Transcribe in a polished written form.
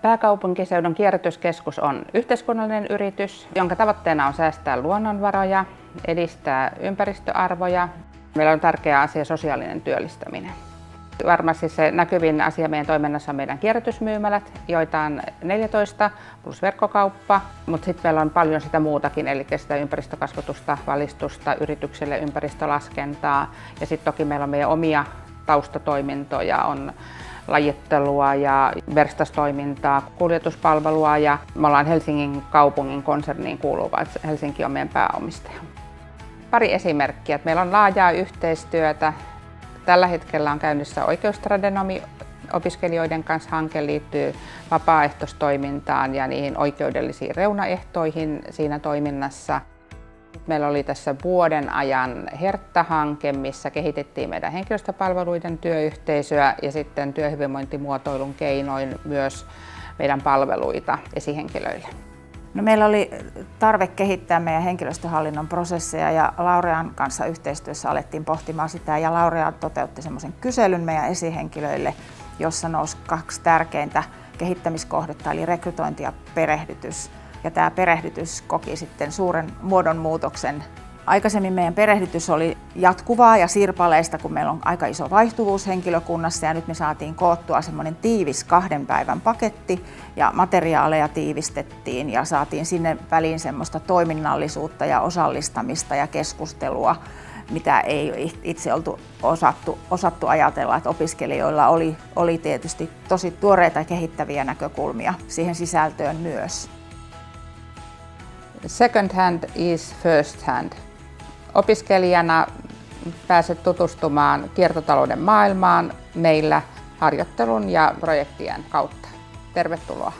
Pääkaupunkiseudun kierrätyskeskus on yhteiskunnallinen yritys, jonka tavoitteena on säästää luonnonvaroja, edistää ympäristöarvoja. Meillä on tärkeä asia sosiaalinen työllistäminen. Varmasti se näkyvin asia meidän toiminnassa on meidän kierrätysmyymälät, joita on 14 plus verkkokauppa, mutta sitten meillä on paljon sitä muutakin, eli sitä ympäristökasvatusta, valistusta, yritykselle ympäristölaskentaa ja sitten toki meillä on meidän omia taustatoimintoja, on lajittelua ja verstastoimintaa, kuljetuspalvelua ja me ollaan Helsingin kaupungin konserniin kuuluva, että Helsinki on meidän pääomistaja. Pari esimerkkiä, että meillä on laajaa yhteistyötä. Tällä hetkellä on käynnissä oikeustradenomi opiskelijoiden kanssa hanke liittyy vapaaehtoistoimintaan ja niihin oikeudellisiin reunaehtoihin siinä toiminnassa. Meillä oli tässä vuoden ajan Hertta-hanke, missä kehitettiin meidän henkilöstöpalveluiden työyhteisöä ja sitten työhyvinvointimuotoilun keinoin myös meidän palveluita esihenkilöille. No, meillä oli tarve kehittää meidän henkilöstöhallinnon prosesseja ja Laurean kanssa yhteistyössä alettiin pohtimaan sitä ja Laurea toteutti semmoisen kyselyn meidän esihenkilöille, jossa nousi 2 tärkeintä kehittämiskohdetta eli rekrytointi ja perehdytys. Ja tämä perehdytys koki sitten suuren muodonmuutoksen. Aikaisemmin meidän perehdytys oli jatkuvaa ja sirpaleista, kun meillä on aika iso vaihtuvuus henkilökunnassa ja nyt me saatiin koottua semmoinen tiivis 2 päivän paketti ja materiaaleja tiivistettiin ja saatiin sinne väliin semmoista toiminnallisuutta ja osallistamista ja keskustelua, mitä ei itse oltu osattu ajatella, että opiskelijoilla oli tietysti tosi tuoreita ja kehittäviä näkökulmia siihen sisältöön myös. Second hand is first hand. Opiskelijana pääset tutustumaan kiertotalouden maailmaan meillä harjoittelun ja projektien kautta. Tervetuloa!